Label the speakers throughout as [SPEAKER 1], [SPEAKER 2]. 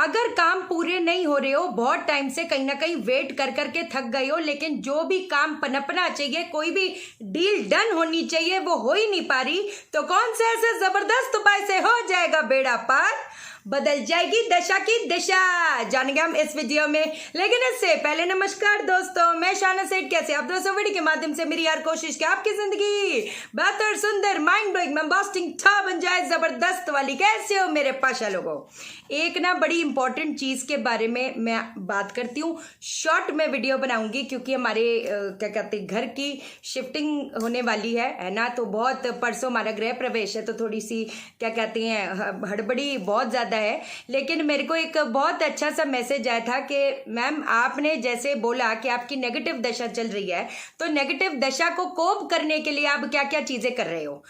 [SPEAKER 1] अगर काम पूरे नहीं हो रहे हो, बहुत टाइम से कहीं ना कहीं वेट कर करके थक गए हो, लेकिन जो भी काम पनपना चाहिए, कोई भी डील डन होनी चाहिए, वो हो ही नहीं पा रही, तो कौन से ऐसे जबरदस्त उपाय से हो जाएगा बेड़ा पार, बदल जाएगी दशा की दिशा, जानेंगे हम इस वीडियो में। लेकिन इससे पहले नमस्कार दोस्तों, मैं शाना सेठ। कैसे आप दोस्तों? वीडियो के माध्यम से मेरी यार कोशिश कि आपकी जिंदगी बेहतर, सुंदर, माइंड ब्लोइंग, बस्टिंग था बन जाए, जबरदस्त वाली। कैसे हो मेरे पाशा लोगों? एक ना बड़ी इंपॉर्टेंट चीज के बारे में मैं बात करती हूँ। शॉर्ट में वीडियो बनाऊंगी क्योंकि हमारे क्या कहते हैं, घर की शिफ्टिंग होने वाली है ना। तो बहुत परसों हमारा गृह प्रवेश है, तो थोड़ी सी क्या कहते हैं, हड़बड़ी बहुत ज्यादा है। लेकिन मेरे को एक बहुत अच्छा सा मैसेज आया था कि मैम आपने जैसे बोला कि आपकी नेगेटिव दशा चल रही है, तो नेगेटिव दशा को कोप करने के लिए आप क्या क्या चीजें कर रहे हो।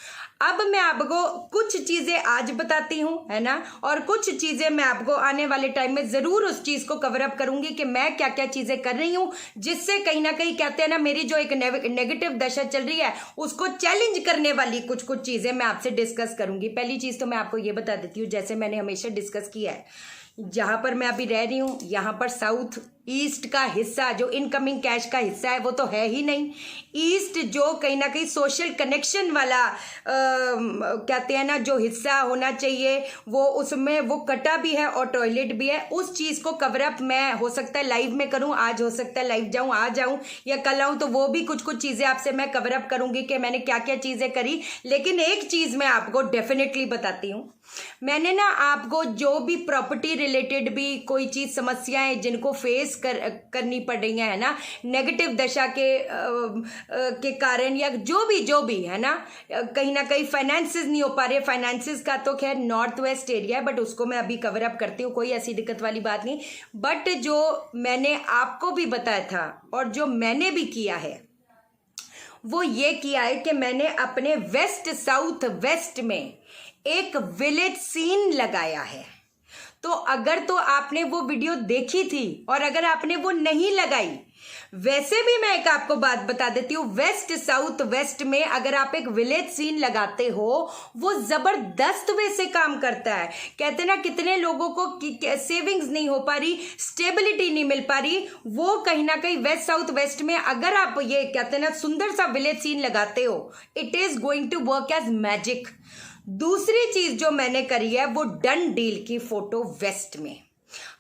[SPEAKER 1] अब मैं आपको कुछ चीजें आज बताती हूँ, है ना, और कुछ चीजें मैं आपको आने वाले टाइम में जरूर उस चीज को कवर अप करूंगी कि मैं क्या क्या चीजें कर रही हूँ, जिससे कहीं ना कहीं कहते हैं ना, मेरी जो एक नेगेटिव दशा चल रही है उसको चैलेंज करने वाली कुछ कुछ चीजें मैं आपसे डिस्कस करूंगी। पहली चीज तो मैं आपको ये बता देती हूँ, जैसे मैंने हमेशा डिस्कस किया है, जहां पर मैं अभी रह रही हूँ यहाँ पर साउथ ईस्ट का हिस्सा, जो इनकमिंग कैश का हिस्सा है, वो तो है ही नहीं। ईस्ट जो कहीं ना कहीं सोशल कनेक्शन वाला कहते हैं ना, जो हिस्सा होना चाहिए, वो उसमें वो कटा भी है और टॉयलेट भी है। उस चीज को कवर अप मैं हो सकता है लाइव में करूं, आज हो सकता है लाइव जाऊं, आ जाऊं या कल आऊं, तो वो भी कुछ कुछ चीजें आपसे मैं कवर अप करूंगी कि मैंने क्या क्या चीजें करी। लेकिन एक चीज मैं आपको डेफिनेटली बताती हूँ, मैंने ना आपको जो भी प्रॉपर्टी रिलेटेड भी कोई चीज समस्याएं जिनको फेस करनी पड़ रही है ना, नेगेटिव दशा के कारण, या जो भी है ना, कहीं ना कहीं फाइनेंसेस नहीं हो पा रहे। फाइनेंसेस का तो खैर नॉर्थ वेस्ट एरिया है, बट उसको मैं अभी कवर अप करती हूँ, कोई ऐसी दिक्कत वाली बात नहीं। बट जो मैंने आपको भी बताया था और जो मैंने भी किया है, वो ये किया है कि मैंने अपने वेस्ट साउथ वेस्ट में एक विलेज सीन लगाया है। तो अगर तो आपने वो वीडियो देखी थी और अगर आपने वो नहीं लगाई, वैसे भी मैं एक आपको बात बता देती हूँ, वेस्ट साउथ वेस्ट में अगर आप एक विलेज सीन लगाते हो, वो जबरदस्त वे से काम करता है। कहते ना, कितने लोगों को सेविंग्स नहीं हो पा रही, स्टेबिलिटी नहीं मिल पा रही, वो कहीं ना कहीं वेस्ट साउथ वेस्ट में अगर आप ये कहते ना सुंदर सा विलेज सीन लगाते हो, it is going to work as magic. दूसरी चीज जो मैंने करी है, वो डन डील की फोटो वेस्ट में।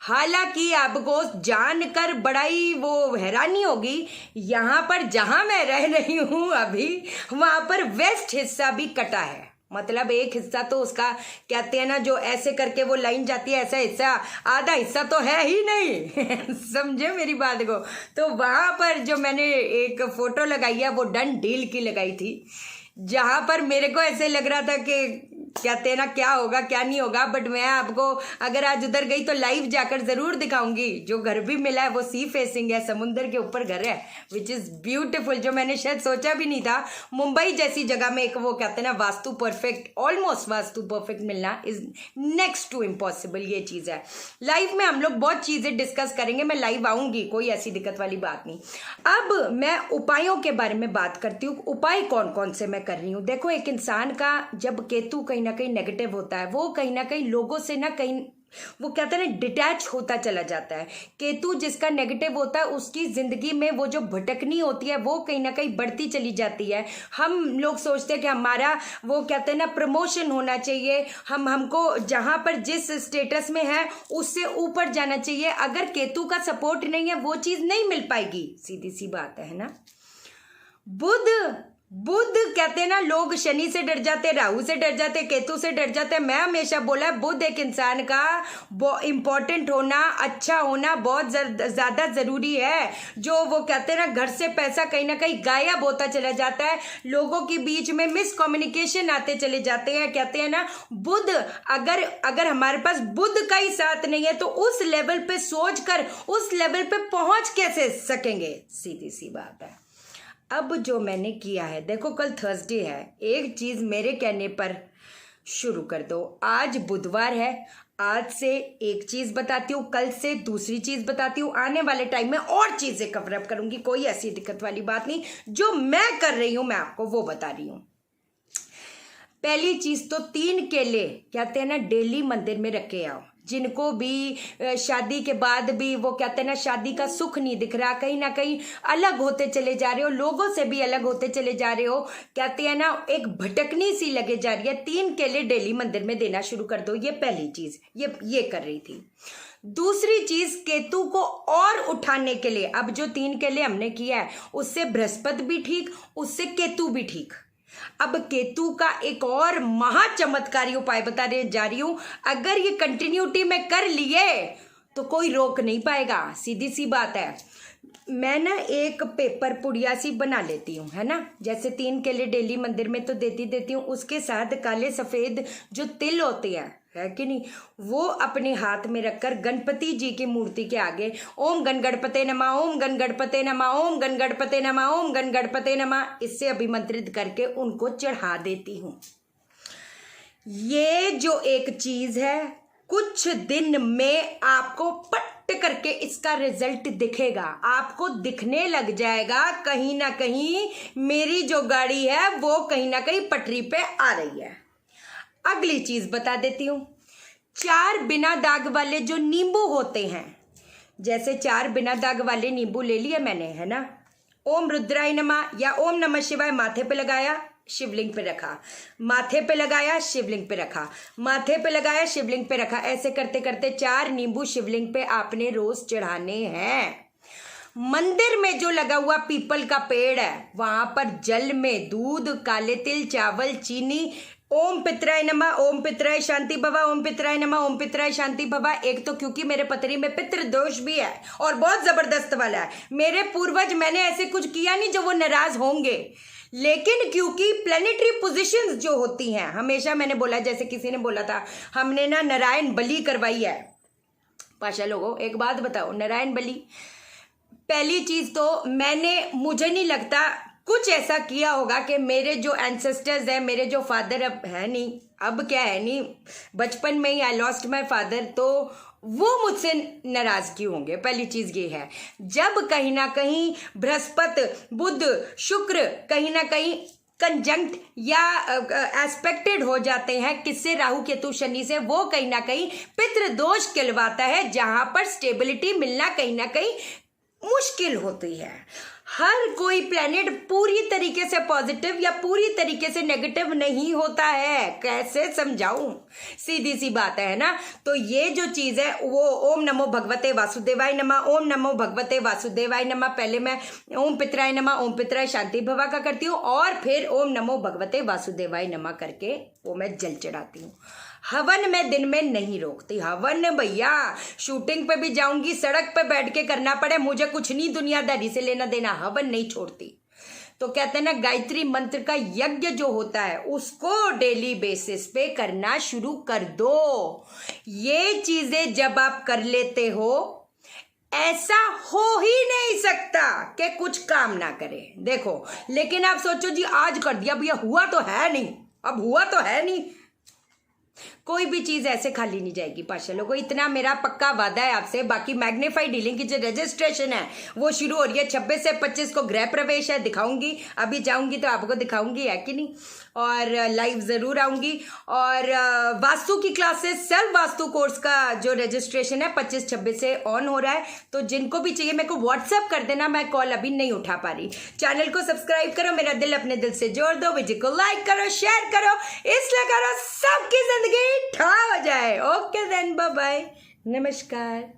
[SPEAKER 1] हालांकि आपको जानकर बड़ा ही वो हैरानी होगी, यहां पर जहां मैं रह रही हूं अभी, वहां पर वेस्ट हिस्सा भी कटा है। मतलब एक हिस्सा तो उसका कहते हैं ना, जो ऐसे करके वो लाइन जाती है, ऐसा हिस्सा, आधा हिस्सा तो है ही नहीं समझे मेरी बात को। तो वहां पर जो मैंने एक फोटो लगाई है, वो डन डील की लगाई थी, जहां पर मेरे को ऐसे लग रहा था कि कहते हैं ना, क्या होगा क्या नहीं होगा। बट मैं आपको अगर आज उधर गई तो लाइव जाकर जरूर दिखाऊंगी। जो घर भी मिला है वो सी फेसिंग है, समुंदर के ऊपर घर है, विच इज ब्यूटीफुल, जो मैंने शायद सोचा भी नहीं था। मुंबई जैसी जगह में एक वो कहते हैं ना vastu perfect, almost vastu perfect मिलना इज नेक्स्ट टू इम्पॉसिबल। ये चीज है, लाइव में हम लोग बहुत चीजें डिस्कस करेंगे, मैं लाइव आऊंगी, कोई ऐसी दिक्कत वाली बात नहीं। अब मैं उपायों के बारे में बात करती हूँ। उपाय कौन कौन से मैं कर रही हूँ। देखो, एक इंसान का जब केतु कहीं ना कहीं नेगेटिव होता है, वो कहीं ना कहीं लोगों से ना कहीं वो कहते हैं ना डिटैच होता चला जाता है। केतु जिसका नेगेटिव होता है, उसकी जिंदगी में वो जो भटकनी होती है वो कहीं ना कहीं बढ़ती चली जाती है। हम लोग सोचते हैं कि हमारा वो कहते हैं ना प्रमोशन होना चाहिए, हमको जहां पर जिस स्टेटस में है उससे ऊपर जाना चाहिए। अगर केतु का सपोर्ट नहीं है, वो चीज नहीं मिल पाएगी, सीधी सी बात है ना। बुध कहते हैं ना, लोग शनि से डर जाते, राहु से डर जाते, केतु से डर जाते। मैं हमेशा बोला, बुध एक इंसान का इंपॉर्टेंट होना, अच्छा होना बहुत ज्यादा जरूरी है। जो वो कहते हैं ना, घर से पैसा कहीं ना कहीं गायब होता चला जाता है, लोगों के बीच में मिसकम्युनिकेशन आते चले जाते हैं। कहते हैं ना, बुध अगर हमारे पास बुध का ही साथ नहीं है, तो उस लेवल पे सोच कर उस लेवल पे पहुंच कैसे सकेंगे, सीधी सी बात है। अब जो मैंने किया है, देखो कल थर्सडे है, एक चीज मेरे कहने पर शुरू कर दो। आज बुधवार है, आज से एक चीज बताती हूँ, कल से दूसरी चीज बताती हूँ, आने वाले टाइम में और चीजें कवर अप करूंगी, कोई ऐसी दिक्कत वाली बात नहीं। जो मैं कर रही हूं मैं आपको वो बता रही हूँ। पहली चीज तो 3 केले कहते हैं ना डेली मंदिर में रखे आओ। जिनको भी शादी के बाद भी वो कहते हैं ना शादी का सुख नहीं दिख रहा, कहीं ना कहीं अलग होते चले जा रहे हो, लोगों से भी अलग होते चले जा रहे हो, कहते हैं ना एक भटकनी सी लगे जा रही है, 3 केले डेली मंदिर में देना शुरू कर दो। ये पहली चीज ये कर रही थी। दूसरी चीज, केतु को और उठाने के लिए, अब जो 3 केले हमने किया है उससे बृहस्पति भी ठीक, उससे केतु भी ठीक। अब केतु का एक और महा चमत्कारी उपाय बता जा रही हूं, अगर ये कंटिन्यूटी में कर लिए तो कोई रोक नहीं पाएगा। सीधी सी बात है। मैं ना एक पेपर पुड़िया सी बना लेती हूँ, है ना, जैसे 3 केले डेली मंदिर में तो देती हूँ, उसके साथ काले सफेद जो तिल होते हैं, है कि नहीं, वो अपने हाथ में रखकर गणपति जी की मूर्ति के आगे ओम गण गणपते नमः, ओम गण गणपते नमः, ओम गण गणपते नमः, ओम गण गणपते नमः, इससे अभिमंत्रित करके उनको चढ़ा देती हूँ। ये जो एक चीज है, कुछ दिन में आपको पट करके इसका रिजल्ट दिखेगा, आपको दिखने लग जाएगा कहीं ना कहीं मेरी जो गाड़ी है वो कहीं ना कहीं पटरी पे आ रही है। अगली चीज बता देती हूं, 4 बिना दाग वाले जो नींबू होते हैं, जैसे 4 बिना दाग वाले नींबू ले लिए मैंने, है ना, ओम रुद्राय नमः या ओम नमः शिवाय माथे पे लगाया, शिवलिंग पे रखा, माथे पे लगाया, शिवलिंग पे रखा, माथे पे लगाया, शिवलिंग पे रखा, ऐसे करते करते 4 नींबू शिवलिंग पे आपने रोज चढ़ाने हैं। मंदिर में जो लगा हुआ पीपल का पेड़ है वहां पर जल में दूध, काले तिल, चावल, चीनी, ओम पितराय नमः, ओम पितराय शांति भवा, ओम पितराय नमः, ओम पितराय शांति भवा। एक तो क्योंकि मेरे पत्री में पितृ दोष भी है और बहुत जबरदस्त वाला है, मेरे पूर्वज, मैंने ऐसे कुछ किया नहीं जो वो नाराज होंगे, लेकिन क्योंकि प्लेनेटरी पोजीशंस जो होती हैं, हमेशा मैंने बोला, जैसे किसी ने बोला था हमने ना नारायण बलि करवाई है। पाशा लोगों एक बात बताओ, नारायण बलि, पहली चीज तो मुझे नहीं लगता कुछ ऐसा किया होगा कि मेरे जो एंसेस्टर्स हैं, मेरे जो फादर अब है नहीं, अब क्या है नहीं, बचपन में ही आई लॉस्ट माई फादर, तो वो मुझसे नाराज क्यों होंगे। पहली चीज ये है, जब कहीं ना कहीं बृहस्पति, बुध, शुक्र कहीं ना कहीं कंजंक्ट या एस्पेक्टेड हो जाते हैं, किससे, राहु केतु शनि से, वो कहीं ना कहीं पितृदोष कहलवाता है, जहां पर स्टेबिलिटी मिलना कहीं ना कहीं मुश्किल होती है। हर कोई प्लेनेट पूरी तरीके से पॉजिटिव या पूरी तरीके से नेगेटिव नहीं होता है, कैसे समझाऊं, सीधी सी बात है ना। तो ये जो चीज है वो ओम नमो भगवते वासुदेवाय नमः, ओम नमो भगवते वासुदेवाय नमः, पहले मैं ओम पितराय नमः, ओम पितराय शांति भवा का करती हूँ और फिर ओम नमो भगवते वासुदेवाय नमः करके वो मैं जल चढ़ाती हूँ। हवन में दिन में नहीं रोकती, हवन भैया शूटिंग पे भी जाऊंगी, सड़क पे बैठ के करना पड़े, मुझे कुछ नहीं दुनियादारी से लेना देना, हवन नहीं छोड़ती। तो कहते हैं ना, गायत्री मंत्र का यज्ञ जो होता है उसको डेली बेसिस पे करना शुरू कर दो। ये चीजें जब आप कर लेते हो, ऐसा हो ही नहीं सकता कि कुछ काम ना करे। देखो, लेकिन आप सोचो जी आज कर दिया भैया, हुआ तो है नहीं, अब हुआ तो है नहीं, कोई भी चीज ऐसे खाली नहीं जाएगी। पाशा लोगों, इतना मेरा पक्का वादा है आपसे। बाकी मैग्नीफाइड डीलिंग की जो रजिस्ट्रेशन है वो शुरू हो रही है, 26 से 25 को गृह प्रवेश है, दिखाऊंगी, अभी जाऊंगी तो आपको दिखाऊंगी, है कि नहीं, और लाइव जरूर आऊंगी। और वास्तु की क्लासेस, सेल्फ वास्तु कोर्स का जो रजिस्ट्रेशन है 25-26 से ऑन हो रहा है, तो जिनको भी चाहिए मेरे को व्हाट्सएप कर देना, मैं कॉल अभी नहीं उठा पा रही। चैनल को सब्सक्राइब करो, मेरा दिल अपने दिल से जोड़ दो, वीडियो को लाइक करो, शेयर करो, इसलिए करो सबकी जिंदगी ठा हो जाए। ओके देन, बाय बाय, नमस्कार।